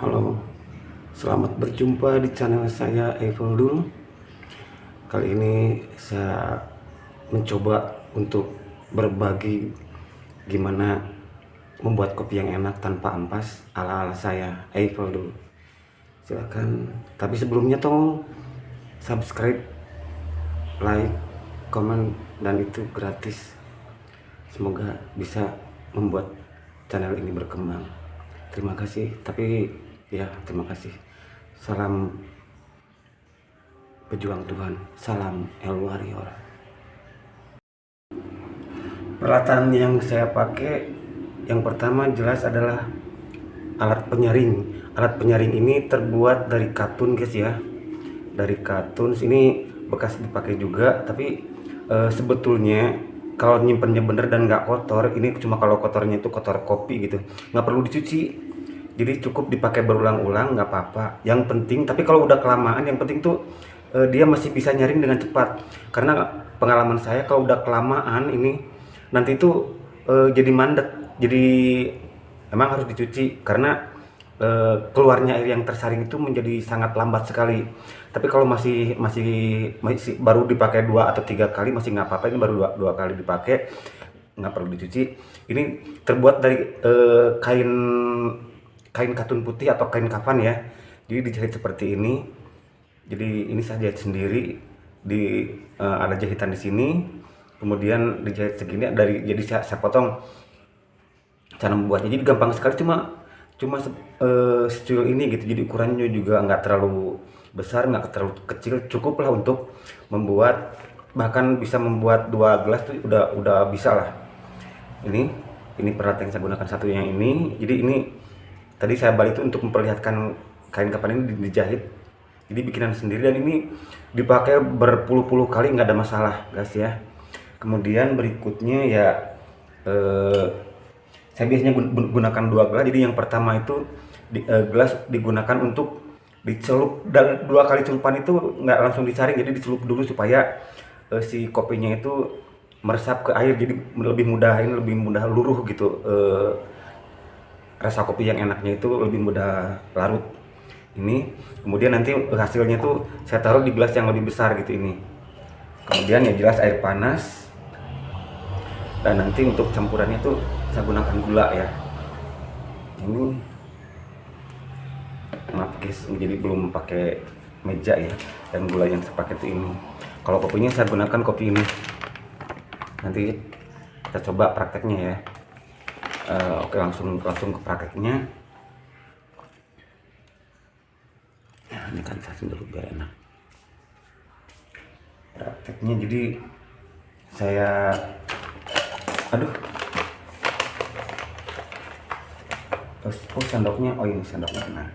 Halo, selamat berjumpa di channel saya Eiffel Dul. Kali ini saya mencoba untuk berbagi gimana membuat kopi yang enak tanpa ampas ala-ala saya Eiffel Dul. Silakan, tapi sebelumnya tolong subscribe, like, komen, dan itu gratis. Semoga bisa membuat channel ini berkembang. Terima kasih, tapi ya terima kasih. Salam pejuang Tuhan, salam El Warrior. Peralatan yang saya pakai yang pertama jelas adalah alat penyaring. Alat penyaring ini terbuat dari katun guys ya, dari katun. Ini bekas dipakai juga, tapi sebetulnya kalau nyimpennya bener dan nggak kotor, ini cuma kalau kotornya itu kotor kopi gitu, nggak perlu dicuci, jadi cukup dipakai berulang-ulang, nggak apa-apa. Yang penting, tapi kalau udah kelamaan, yang penting tuh dia masih bisa nyaring dengan cepat. Karena pengalaman saya kalau udah kelamaan ini nanti itu jadi mandek, jadi emang harus dicuci karena keluarnya air yang tersaring itu menjadi sangat lambat sekali. Tapi kalau masih baru dipakai 2 atau 3 kali masih nggak apa-apa. Ini baru dua kali dipakai, nggak perlu dicuci. Ini terbuat dari kain kain katun putih atau kain kafan ya. Jadi dijahit seperti ini. Jadi ini saya jahit sendiri. Ada jahitan di sini, kemudian dijahit segini jadi saya potong cara membuatnya. Jadi gampang sekali, cuma secuil ini gitu. Jadi ukurannya juga nggak terlalu besar, nggak terlalu kecil, cukup lah untuk membuat, bahkan bisa membuat 2 gelas tuh udah bisa lah. Ini peralatan yang saya gunakan, satu yang ini. Jadi ini tadi saya balik itu untuk memperlihatkan kain kapan ini dijahit. Jadi bikinan sendiri, dan ini dipakai berpuluh-puluh kali nggak ada masalah guys ya. Kemudian berikutnya ya saya biasanya gunakan 2 gelas. Jadi yang pertama itu gelas digunakan untuk dicelup, dan 2 kali celupan itu nggak langsung disaring, jadi dicelup dulu supaya si kopinya itu meresap ke air, jadi lebih mudah luruh gitu. Rasa kopi yang enaknya itu lebih mudah larut. Ini kemudian nanti hasilnya tuh saya taruh di gelas yang lebih besar gitu ini. Kemudian ya jelas air panas, dan nanti untuk campurannya tuh saya gunakan gula ya. Ini maaf guys, jadi belum pakai meja ya, dan gula yang saya pakai itu ini. Kalau kopinya saya gunakan kopi ini. Nanti kita coba prakteknya ya. Oke, langsung ke prakteknya. Nah, ini kan saya dulu biar enak prakteknya. Jadi saya sendoknya, oh ini sendoknya. Nah,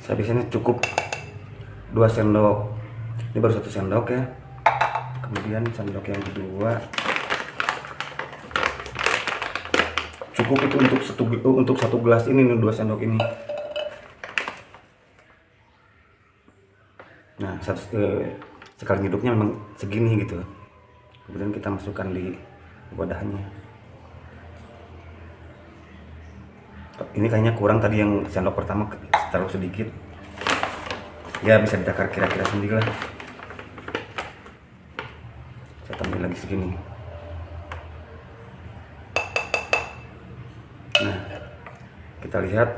saya biasanya cukup 2 sendok. Ini baru 1 sendok ya. Kemudian sendok yang kedua cukup itu untuk satu gelas ini nih, 2 sendok ini. Nah, sekali nyeduknya memang segini gitu. Kemudian kita masukkan di wadahnya. Ini kayaknya kurang tadi, yang sendok pertama terlalu sedikit. Ya bisa ditakar kira-kira sendiri lah. Saya tambah lagi segini. Nah, kita lihat.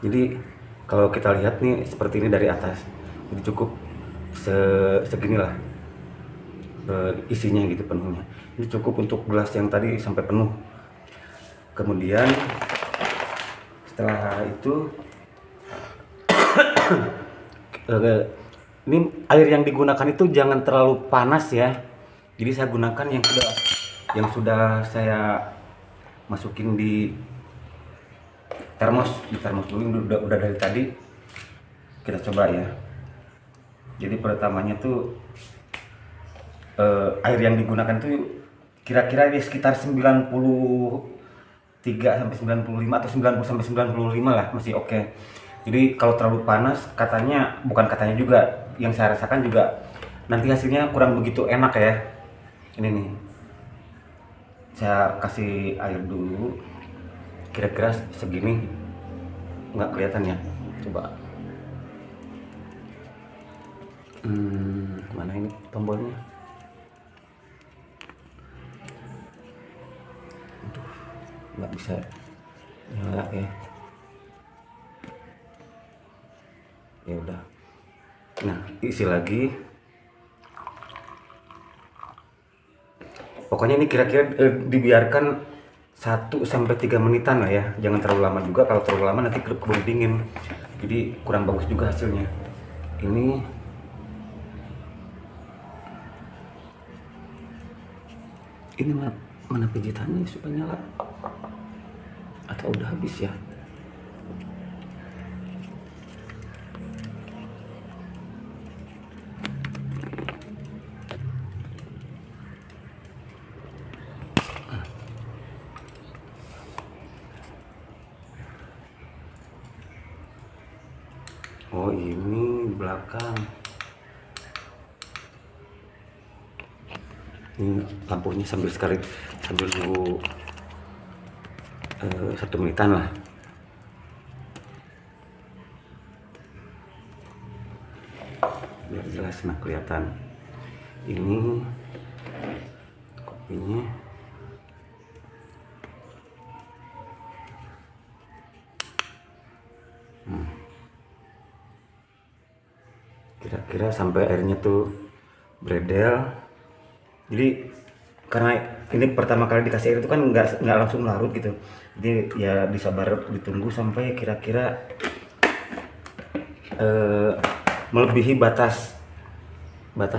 Jadi kalau kita lihat nih seperti ini dari atas, jadi cukup seginilah isinya gitu, penuhnya. Ini cukup untuk gelas yang tadi sampai penuh. Kemudian setelah itu ini air yang digunakan itu jangan terlalu panas ya. Jadi saya gunakan yang sudah saya masukin di termos dulu, udah dari tadi. Kita coba ya. Jadi pertamanya tuh air yang digunakan tuh kira-kira di sekitar 90 sampai 95 atau 90 sampai 95 lah, masih oke. Jadi kalau terlalu panas, katanya, bukan katanya juga, yang saya rasakan juga nanti hasilnya kurang begitu enak ya. Ini nih, saya kasih air dulu, kira-kira segini, nggak kelihatan ya, coba. Mana ini tombolnya? Aduh, nggak bisa nyala ya. Ya udah. Nah, isi lagi. Pokoknya ini kira-kira dibiarkan 1 sampai 3 menitan lah ya. Jangan terlalu lama juga. Kalau terlalu lama nanti keburu dingin. Jadi kurang bagus juga hasilnya. Ini mana pijitannya supaya nyala? Atau udah habis ya? Oh, ini belakang. Ini lampunya sambil nunggu 1 menitan lah. Biar jelas, nah kelihatan. Ini kopinya. Kira-kira sampai airnya tuh bredel. Jadi karena ini pertama kali dikasih air itu kan nggak langsung larut gitu. Jadi ya disabar, ditunggu sampai kira-kira melebihi batas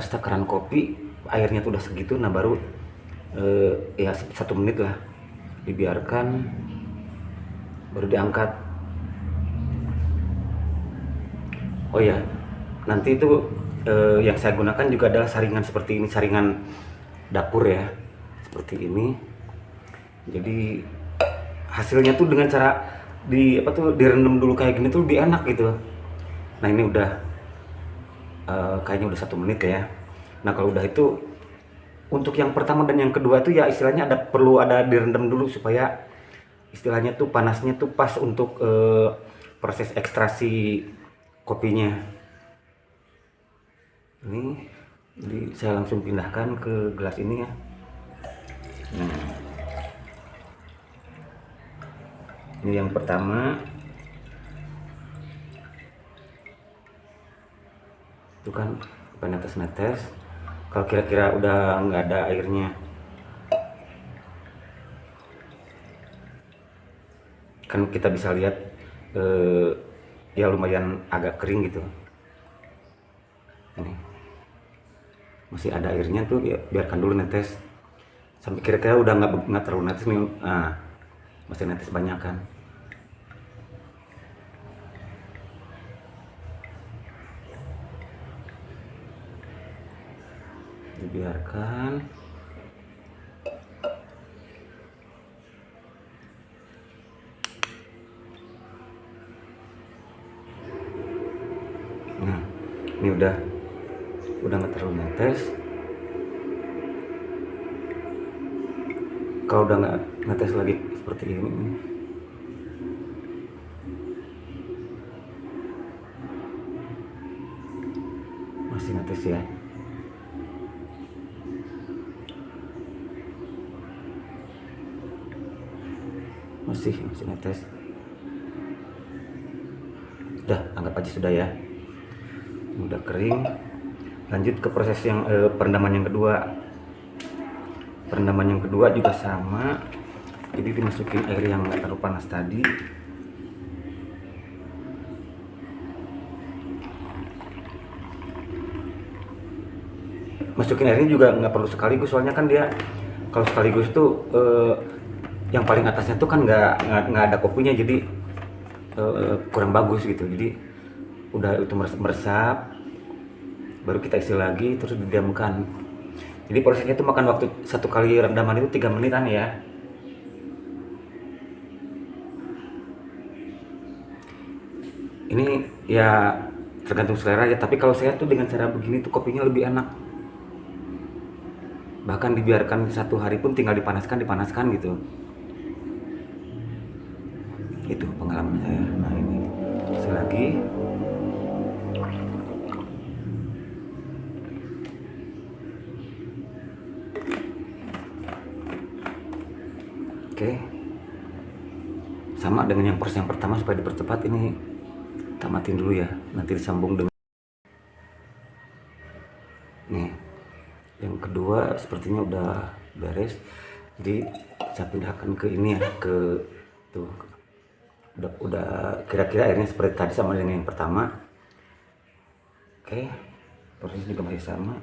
takaran kopi, airnya tuh udah segitu. Nah baru ya 1 menit lah dibiarkan, baru diangkat. Oh ya, nanti itu yang saya gunakan juga adalah saringan seperti ini, saringan dapur ya, seperti ini. Jadi hasilnya tuh dengan cara direndam dulu kayak gini tuh lebih enak gitu. Nah ini udah kayaknya udah 1 menit ya. Nah kalau udah itu, untuk yang pertama dan yang kedua itu ya istilahnya perlu ada direndam dulu supaya istilahnya tuh panasnya tuh pas untuk proses ekstraksi kopinya. Ini jadi saya langsung pindahkan ke gelas ini ya. Ini yang pertama. Itu kan netes-netes. Kalau kira-kira udah nggak ada airnya, kan kita bisa lihat ya lumayan agak kering gitu. Ini masih ada airnya tuh, ya biarkan dulu netes sampai kira-kira udah nggak terlalu netes nih. Masih netes banyak kan. Dibiarkan. Nah ini udah nggak terlalu netes. Kalau udah nggak netes lagi seperti ini, masih netes ya. Masih netes. Udah, anggap aja sudah ya. Udah kering. Lanjut ke proses yang perendaman yang kedua. Perendaman yang kedua juga sama. Jadi dimasukin air yang nggak terlalu panas tadi. Masukin airnya juga nggak perlu sekaligus, soalnya kan dia kalau sekaligus tuh yang paling atasnya tuh kan nggak ada kopinya, jadi kurang bagus gitu. Jadi udah itu meresap, baru kita isi lagi terus didiamkan. Jadi prosesnya itu makan waktu 1 kali rendaman itu 3 menitan ya. Ini ya tergantung selera ya, tapi kalau saya tuh dengan cara begini tuh kopinya lebih enak. Bahkan dibiarkan 1 hari pun tinggal dipanaskan gitu. Itu pengalaman saya. Nah ini selagi oke, sama dengan yang proses yang pertama. Supaya dipercepat ini tamatin dulu ya, nanti disambung dengan nih yang kedua. Sepertinya udah beres, jadi saya pindahkan ke ini ya, ke tuh udah kira-kira airnya seperti tadi sama dengan yang pertama. Oke, proses juga masih sama.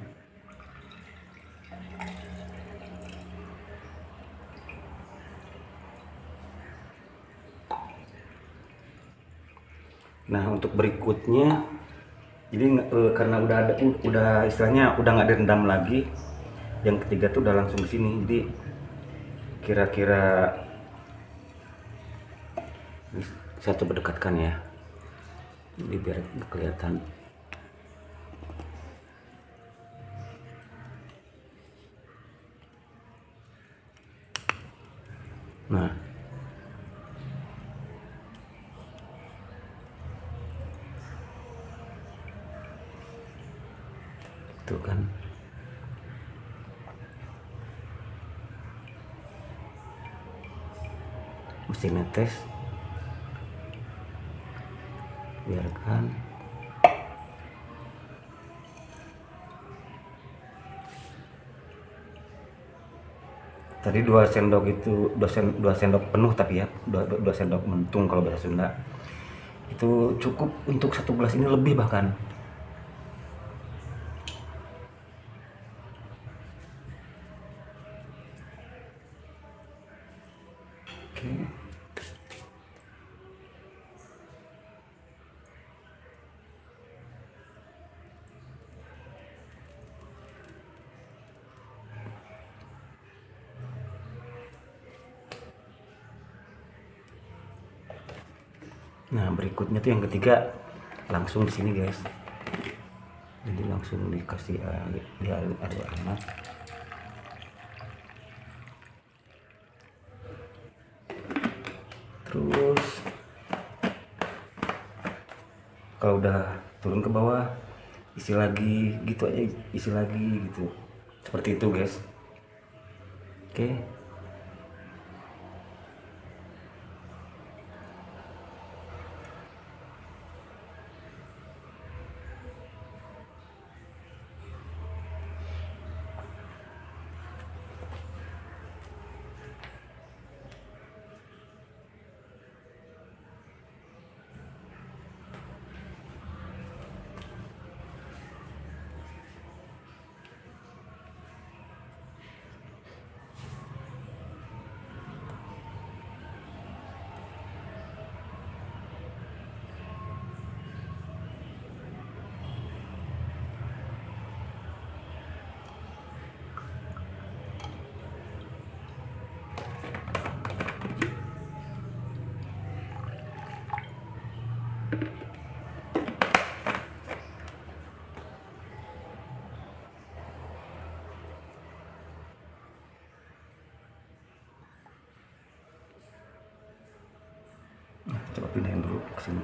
Nah untuk berikutnya, jadi karena udah istilahnya udah nggak direndam lagi, yang ketiga tuh udah langsung di sini. Jadi kira-kira saya coba dekatkan ya, jadi biar kelihatan. Nah itu kan mesin netes, biarkan. Tadi 2 sendok itu 2 sendok penuh, tapi ya 2 sendok mentung kalau bahasa Sunda. Itu cukup untuk 1 gelas ini, lebih bahkan. Oke. Nah berikutnya tuh yang ketiga langsung di sini guys. Jadi langsung dikasih air, air hangat. Terus kalau udah turun ke bawah, isi lagi gitu aja, isi lagi gitu. Seperti itu guys. Oke. Coba pindahin dulu ke sini.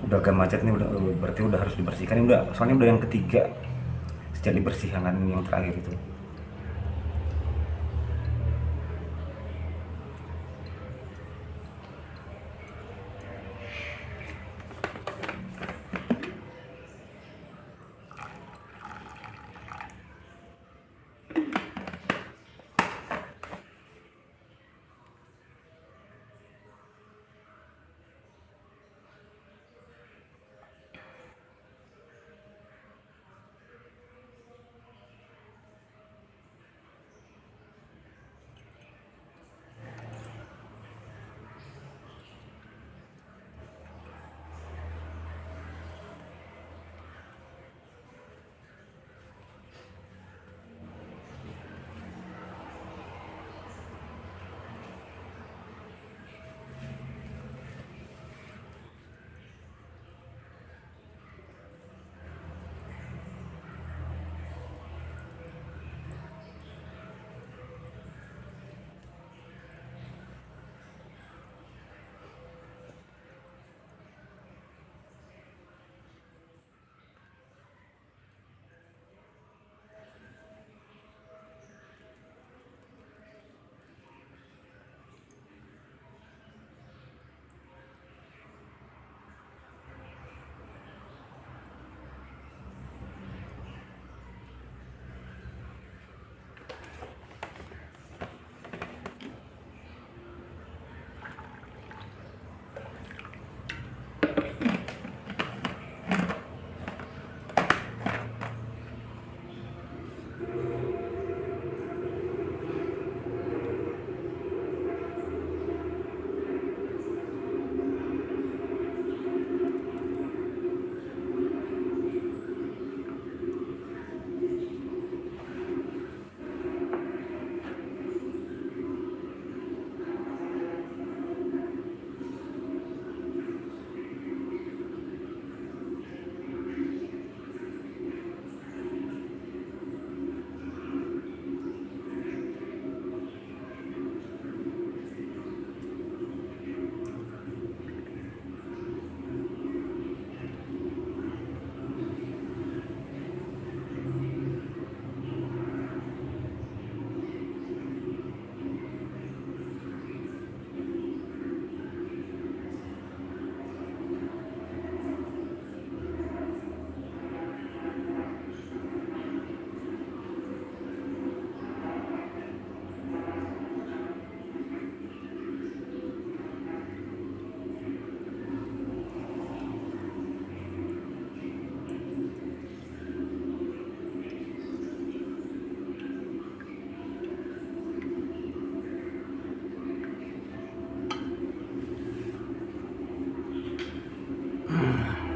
udah agak macet nih, udah berarti udah harus dibersihkan. Ini udah, soalnya udah yang ketiga sejak dibersihkan kan, ini yang terakhir itu.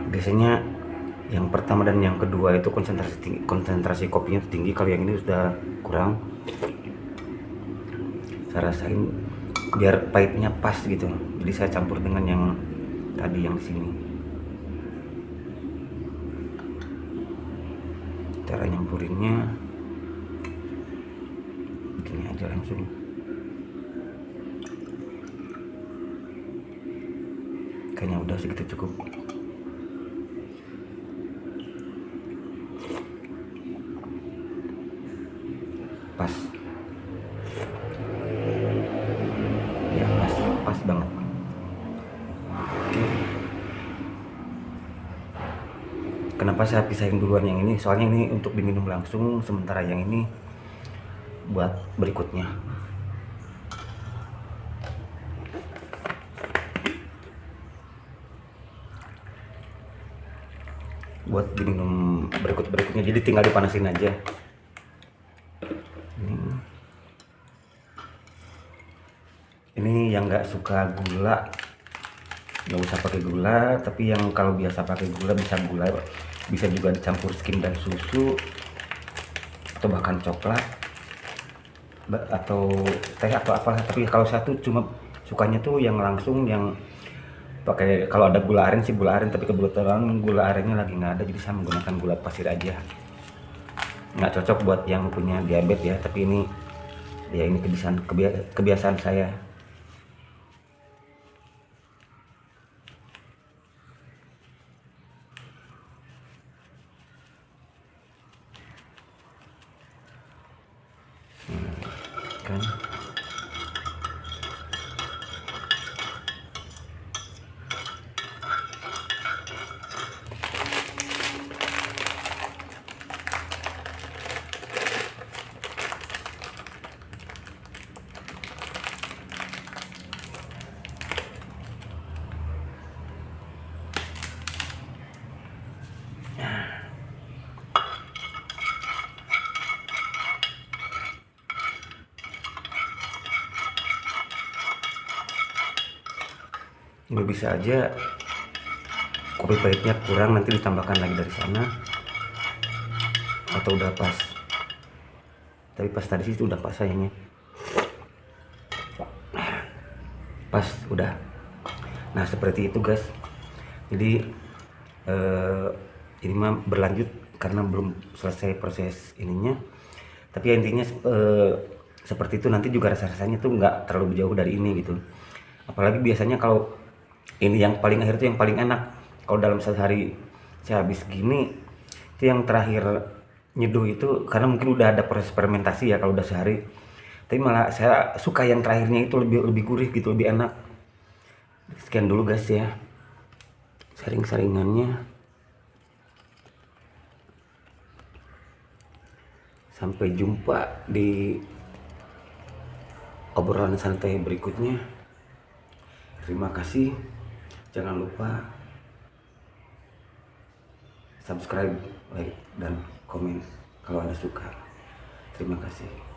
Biasanya yang pertama dan yang kedua itu konsentrasi kopinya tinggi. Kalau yang ini sudah kurang, saya rasain biar pahitnya pas gitu, jadi saya campur dengan yang tadi yang di sini. Cara nyampurinnya begini aja langsung. Kayaknya udah segitu cukup. Pas ya, pas banget. Oke. Kenapa saya pisahin duluan yang ini, soalnya ini untuk diminum langsung, sementara yang ini buat berikutnya. Buat diminum berikutnya, jadi tinggal dipanasin aja. Ini yang nggak suka gula nggak usah pakai gula, tapi yang kalau biasa pakai gula bisa juga dicampur skim dan susu atau bahkan coklat atau teh atau apalah. Tapi kalau saya tuh cuma sukanya tuh yang langsung yang pakai, kalau ada gula aren sih gula aren, tapi kebetulan gula arennya lagi nggak ada, jadi saya menggunakan gula pasir aja. Nggak cocok buat yang punya diabetes ya, tapi ini ya ini kebiasaan saya. tiriskan. Ini bisa aja kopi pahitnya kurang, nanti ditambahkan lagi dari sana, atau udah pas. Tapi pas tadi sih itu udah pas sayangnya. Pas udah. Nah seperti itu guys. Jadi ini mah berlanjut karena belum selesai proses ininya. Tapi ya intinya seperti itu, nanti juga rasa-rasanya tuh nggak terlalu jauh dari ini gitu. Apalagi biasanya kalau ini yang paling akhir tuh yang paling enak. Kalau dalam sehari saya habis gini, itu yang terakhir nyeduh itu karena mungkin udah ada proses fermentasi ya kalau udah sehari. Tapi malah saya suka yang terakhirnya itu lebih gurih gitu, lebih enak. Sekian dulu guys ya saringannya. Sampai jumpa di obrolan santai berikutnya. Terima kasih. Jangan lupa subscribe, like, dan komen kalau Anda suka. Terima kasih.